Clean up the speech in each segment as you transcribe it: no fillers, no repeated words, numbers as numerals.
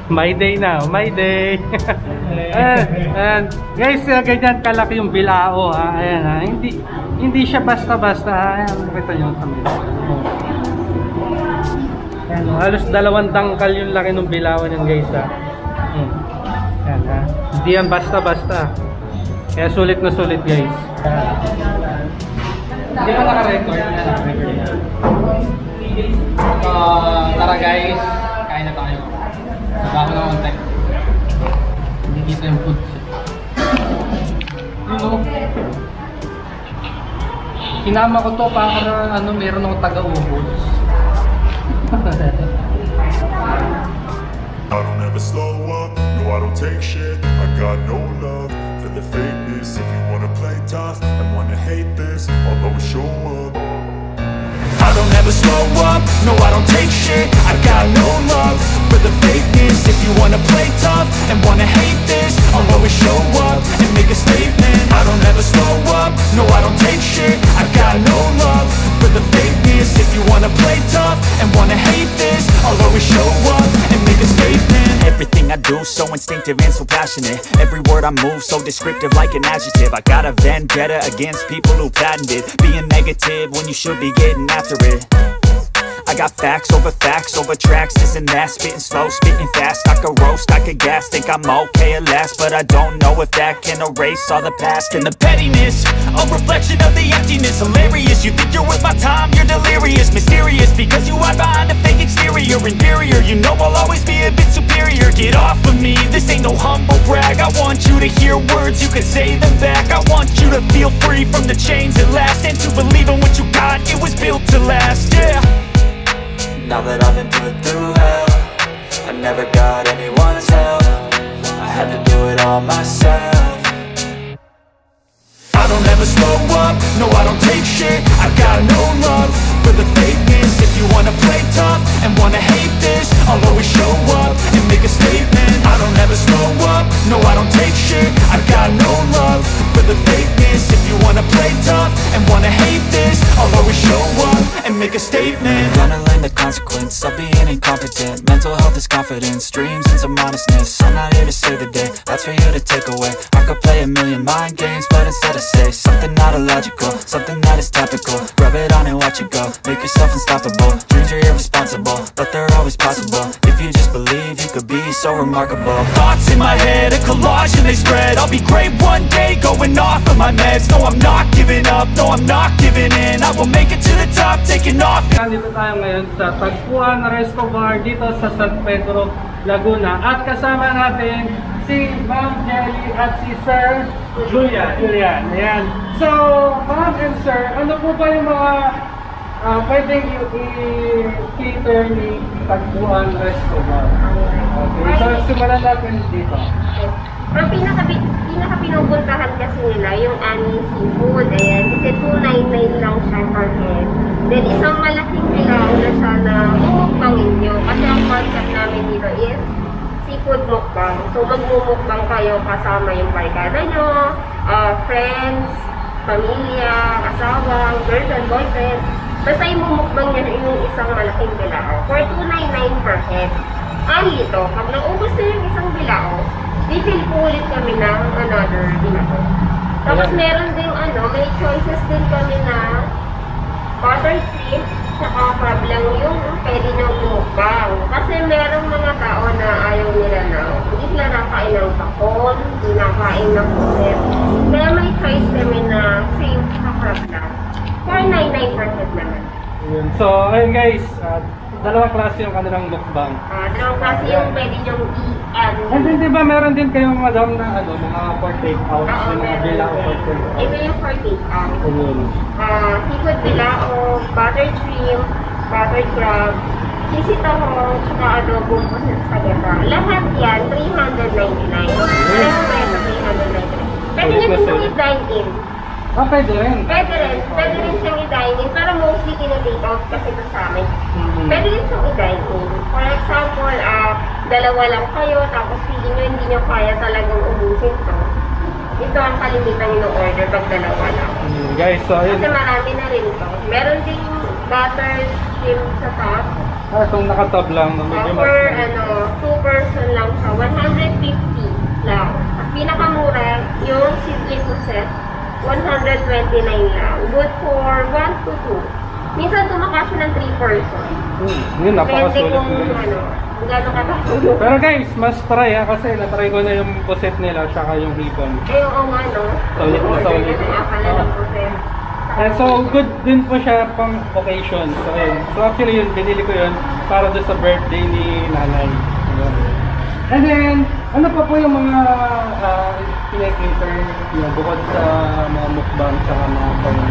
My day na, my day. And guys, ganyan kalaki yung bilao ha. Ayan ha. Hindi siya basta-basta ha. Ayan, nakita nyo sa mga. Ayan, halos 2 tangkal yung laki ng bilao niyan guys ha. Ayan ha. Hindi yan basta-basta. Kaya sulit na sulit guys. Hindi pa naka-record. Tara guys, kain na tayo. Bago na konti. Hindi dito yung food. Sinama ko to para ano, meron akong taga-ubos. I don't ever slow up, no I don't take shit. I got no love for the fakeness. If you wanna play tough and wanna hate this, I'll always show up. I don't ever slow up, no I don't take shit. I got no love for the fakeness. If you wanna play tough and wanna hate this, I'll always show up and make a statement. I don't ever slow up, no I don't take shit. I got no love for the fakeness. If you wanna play tough and wanna hate this, I'll always show up and make a statement. Everything I do so instinctive and so passionate. Every word I move so descriptive like an adjective. I got a vendetta against people who patented being negative when you should be getting after it. I got facts over tracks, this and that. Spitting slow, spitting fast. I could roast, I could gas. Think I'm okay at last, but I don't know if that can erase all the past. And the pettiness, a reflection of the emptiness. Hilarious, you think you're worth my time, you're delirious. Mysterious, because you hide behind a fake exterior. Inferior, you know I'll always be a bit superior. Get off of me, this ain't no humble brag. I want you to hear words, you can say them back. I want you to feel free from the chains at last, and to believe in what you got, it was built to last, yeah. Now that I've been put through hell, I never got anyone's help. I had to do it all myself. I don't ever slow up, no I don't take shit. I got no love for the fakeness. If you wanna play tough and wanna hate this, I'll always show up and make a statement. I don't ever slow up, no I don't take shit. I got no love for the fakeness. If you wanna play tough and wanna hate this, I'll always show up and make a statement. Gonna learn the consequence of being incompetent. Mental health is confidence, dreams and some honestness. I'm not here to save the day, that's for you to take away. I could play a million mind games, but instead I say something not illogical, something that is topical. Rub it on and watch it go, make yourself unstoppable. Dreams are irresponsible, but they're always possible. If you just believe, you could be so remarkable. Thoughts in my head, a collage and they spread. I'll be great one day, going off of my meds. No, I'm not giving up, no, I'm not giving in. I will make it to the top, taking off. Nandito tayo ngayon sa Tagpuan Resto Bar dito sa San Pedro, Laguna. At kasama natin si Ma'am Jelly at si Sir Julian. Ayan. So, Ma'am and Sir, ano po ba yung mga pwedeng i-cater ni Tagpuan Resto Bar? Okay, so simulan natin dito. Ang pinaka-pinupuntahan kasi nila yung Annie Seafood. Ayan, kasi 299 lang siya per head. Then isang malaking bilao na siya na mumukbangin nyo. Kasi ang concept namin dito is seafood mukbang. So magmumukbang kayo kasama yung barkada nyo, friends, pamilya, asawa, girlfriend, boyfriend. Basta yung mumukbang nyo yung isang malaking bilao. For 299 per head. Ano ito? Pag naubos na yung isang bilao, refill po ulit kami ng another bilao. Tapos meron din may choices din kami na butter shrimp, saka crab lang yung pwede nyo umukbang. Kasi merong mga tao na ayaw nila na hindi sila nakain ng takon, hindi nakain ng puset. Kaya may choice kami na shrimp sa crab lang. 499% naman. So, ayun guys, dalawang klase yung kanilang mukbang. Dalawang klase yung pwede nyong i-ano. And then diba meron din kayong madam na mga for take-out, yung mga bilao for take-out. Ito yung for take-out. Ayun. Seafood bilao, buttered shrimp, buttered crab, cheesy tahong, tsaka adobong pusit sa gata. Lahat yan, 399. Pareho kayo sa 399. Pwede nyo din itong i-dine-in. Pwede rin. Pwede rin siyang i-dine-in, pero mostly kina-take-out kasi ito sa amin. Pwede rin siyang i-dine-in. For example, dalawa lang kayo, tapos feeling nyo hindi nyo kaya talagang ubusin to. Ito ang kalimitan nyo ng order pag dalawa lang. Guys, so ayun. Kasi marami na rin ito. Meron ding butter shrimp sa top. Itong nakatab lang. Medyo For mas... 2 person lang siya, 150 lang. At pinakamura, yung Sislito set, 129 lang. Good for 1 to 2. Minsan tumakas siya ng 3 person. Yun, Depende napakasulit. kung gano'n katapos. Pero guys, mas try ha, kasi natry ko na yung poset nila, tsaka yung ribbon. Oo nga, no? Solid na solid. Akala ng puset. And so, good din po siya pang occasion. So, ayun. So, actually yun, binili ko yun para doon sa birthday ni nanay. Ayun. And then, ano pa po yung mga pinag-cater nyo bukod sa mga mukbang tsaka mga pang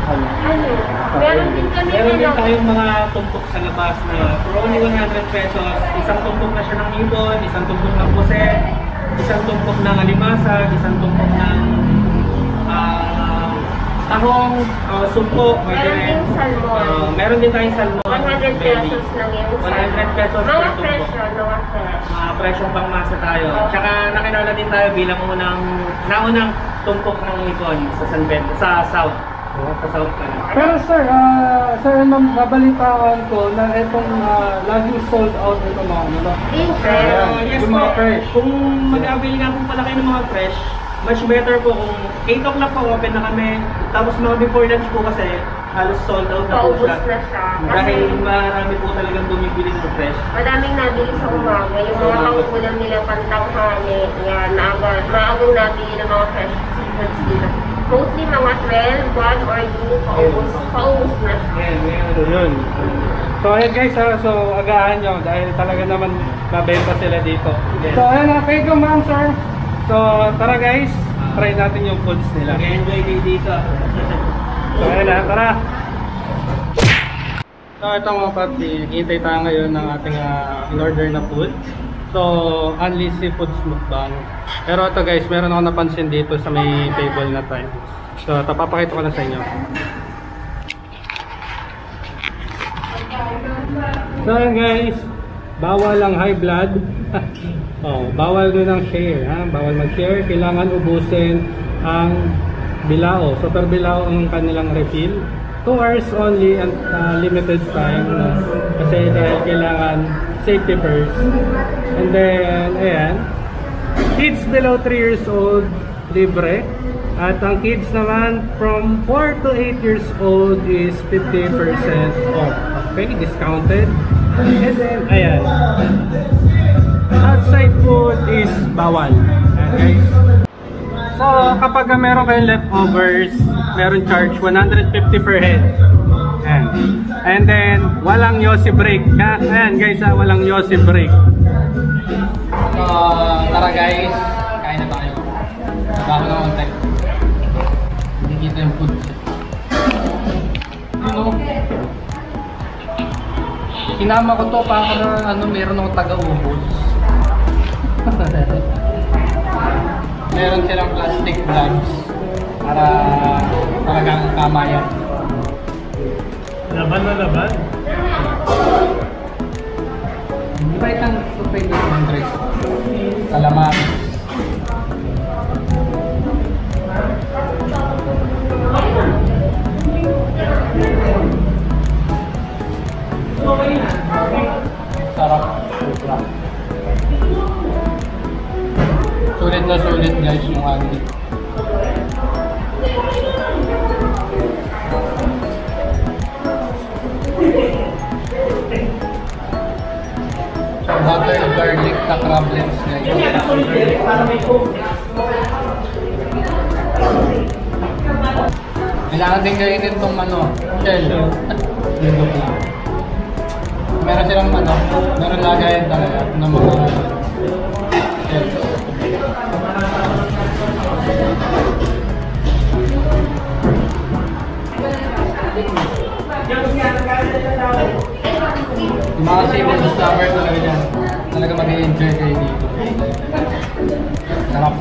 Meron din kami meron din tayong mga tumpok sa labas na for only 100 pesos. Isang tumpok na siya ng ibon, isang tumpok ng puset, isang tumpok ng alimasag, isang tumpok ng tahong, sumpo, meron din tayong salmon. 100 pesos lang yung 100 pesos mga per fresh tumpok. yun, mga fresh. Mga presyong pangmasa tayo. Tsaka nakilala din tayo bilang naunang tumpok ng ibon sa San Pedro, sa South. Sa South pala. Pero sir, nabalitaan ko na itong laging sold out ito mga ano ba? Yung fresh. Yes po. Kung mag-avail nga po pala kayo ng mga fresh, much better po kung 8 o'clock pa open na kami. Tapos mga before lunch po kasi halos sold out na po Paubos siya. na siya. Dahil marami po talagang bumibili ng fresh. Madaming nabili sa umaga. Yung mga pangkulang nila pantanghali. Yan, maagang nabili ng mga fresh seafoods dito. Mostly mga 12, 1 or 2, paubos na siya. So yun. So ayan guys, so agahan nyo dahil talaga naman mabenta sila dito. So ayan na, thank you ma'am sir. So tara guys, try natin yung foods nila. Enjoy kayo dito. So ayan na, tara. So ito mga pati, hintay tayo ngayon ng ating in-order na food. So, Unli Seafoods mukbang. Pero ito guys, meron ako napansin dito sa may table na tayo. So, ito papakita ko na sa inyo. So guys, bawal ang high blood. Bawal din ang share. Bawal mag-share. Kailangan ubusin ang bilao. Super bilao ang kanilang refill. 2 hours only and limited time. Kasi dahil kailangan safety first. And then, ayan. Kids below 3 years old, libre. At ang kids naman from 4 to 8 years old is 50% off. Okay, discounted. And then, ayan. Outside food is bawal. Ayan, guys. So, kapag meron kayong leftovers, meron charge 150 per head. Ayan. And then, walang yosi break. Ayan guys, walang yosi break. So, tara guys. Kain na tayo. Bago na konti. Hindi kita yung food. Sinama ko to para meron akong taga-ubos. Meron silang plastic bags para talagang kamayan. Laban na laban? Di ba itang 2,200? Salamat. Sarap. Sulit na sulit guys yung Unli. Butter garlic na crablets guys. Kailangan din kainin itong shell. Meron silang meron lagayan talaga ng mga shells. Yung mga seafood lover talaga dyan. Talaga mag-i-enjoy kayo dito. Sarap.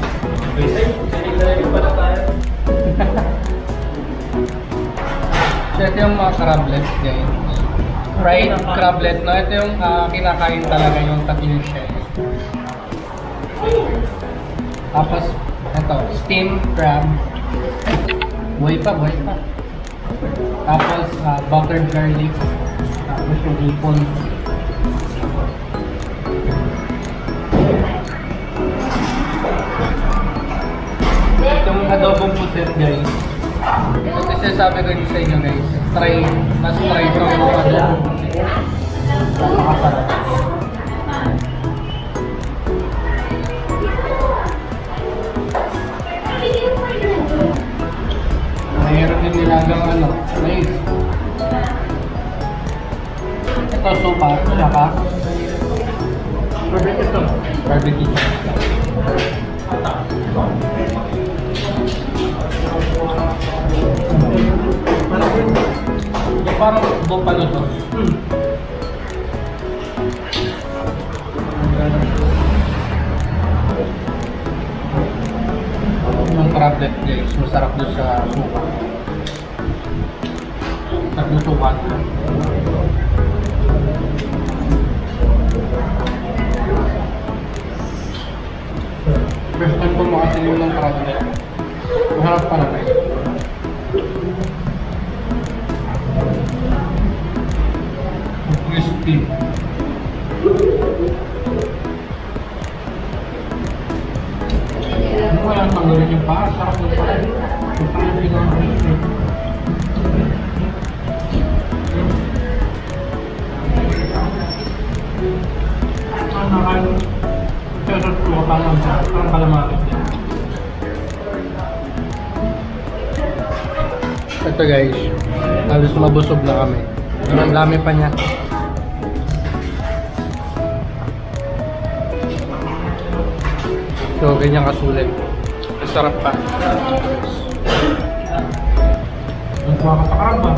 So ito yung mga crablets guys. Fried crablet. No? Ito yung kinakain talaga yung tapil shell. Tapos ito, steamed crab. Buhay pa. Tapos buttered garlic. Tapos yung ipon. try ito yung ano. Nakakasarap. Mahirap din nilagang ano, rice. Ito, sopa. Wala ka? Barbecue ito. Barbecue. Parang buffalo to. Yung crablet guys, masarap doon sa suka. Sarap doon suka. First time ko makatilim ng crablet. Maharap pa na guys. Crispy. Ano kaya ang tanggalin yung paa? Sarap ng paa. Yung paa yung pinang crispy. Ang nakal... Pero ko parang kalamakit din. Ito guys, halos mabusog na kami. Ang dami pa niya. So, ganyan kasulit. Ang sarap pa. Ang kumakatakarap ba?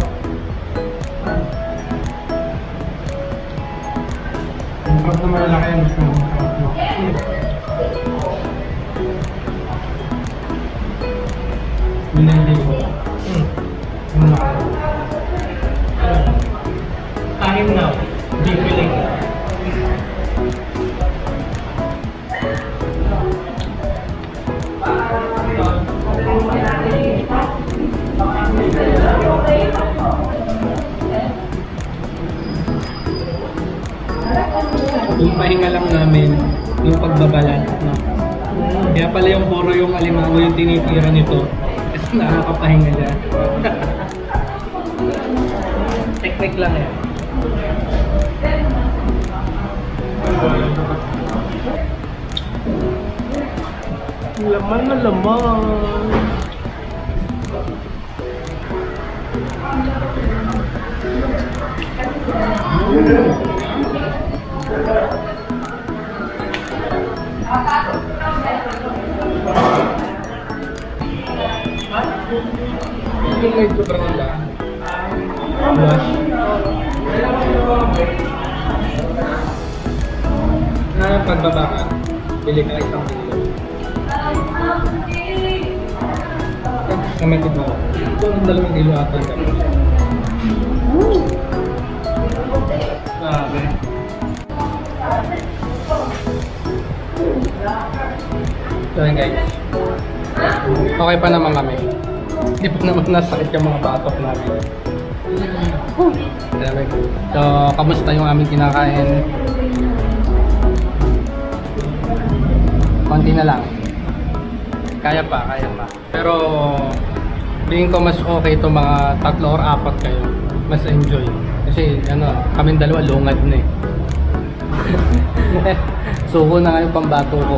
Ang sarap na malalaki yan. Gusto mo. Minindi ko. Time now. Be feeling. Yung pahinga lang namin, yung pagbabalat, no? Kaya pala yung puro yung alimango yung tinitira nito. Kasi nakakapahinga dyan. Technique lang yan. Laman na laman. Yung light ko parang wala. Na pagbaba ka, bili ka isang kilo. Namatid mo. Ito ang 2 kilo ata. Grabe. So yun guys. Okay pa naman kami. Hindi pa naman nasakit yung mga batok namin. So, kamusta yung aming kinakain? Konti na lang. Kaya pa. Pero, tingin ko mas okay itong mga 3 or 4 kayo. Mas enjoy. Kasi, kaming dalawa lungad na eh. Suko na nga yung pambato ko.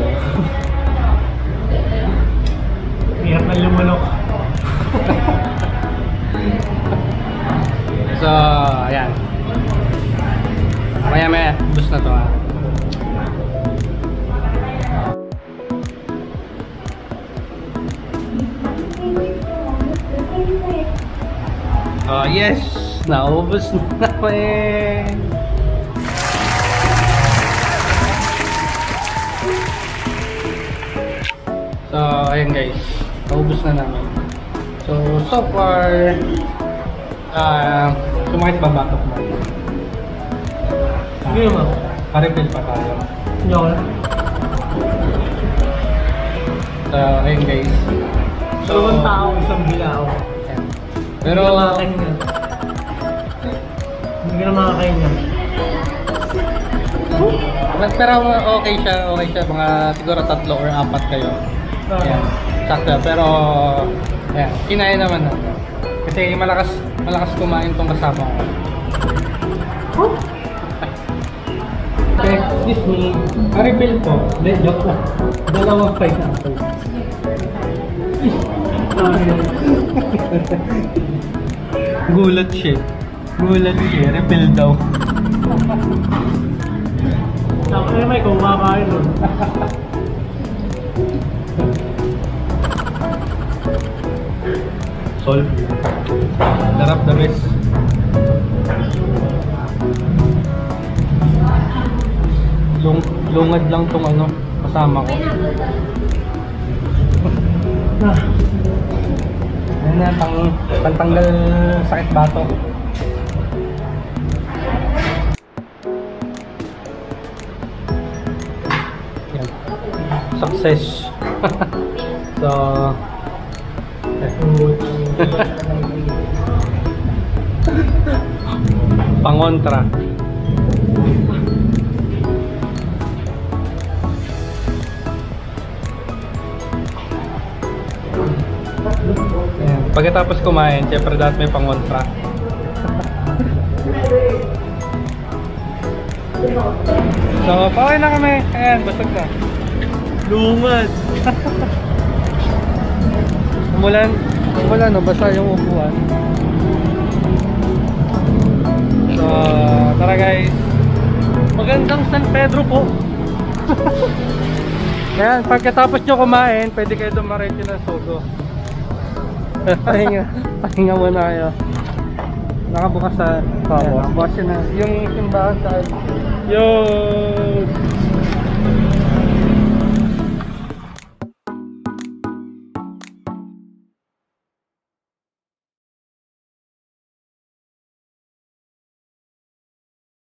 Hirap na lumunok. So, ayan. Maya-maya, bus na to ha. Oh, yes! Naubos na namin! So, ayan guys. Naubos na namin. So far, sumakit ba batok mo? Hindi naman. Karipil pa tayo. Yun. So, ayun guys. So, 1 tao, isang bilao. Pero, hindi na makakain yan. Hindi na makakain yan. Pero okay siya. Mga siguro 3 or 4 kayo. Ayan. Sakto. Pero, ayan. Kinaya naman natin. Kasi malakas kumain tong kasama ko. Okay, excuse me. Refill po. Hindi, joke lang. Dalawang pineapple. Gulat siya. Refill daw. Tapos may kumakain nun. Solve. Darap the best. Lungad lang tong ano, kasama ko. Yan na, pantanggal sakit bato. Yan. Success. So, pangontra. Ayan. Pagkatapos kumain, syempre dapat may pangontra. So, pauwi na kami. Ayan, basag na. Lungad. Umulan, no? Basta yung upuan. So, tara guys. Magandang San Pedro po. Ayan, pagkatapos nyo kumain, pwede kayo dumaretso ng Sogo. Pahinga muna kayo. Nakabukas sa nakabukas yun na. Yung simbahan sa yo.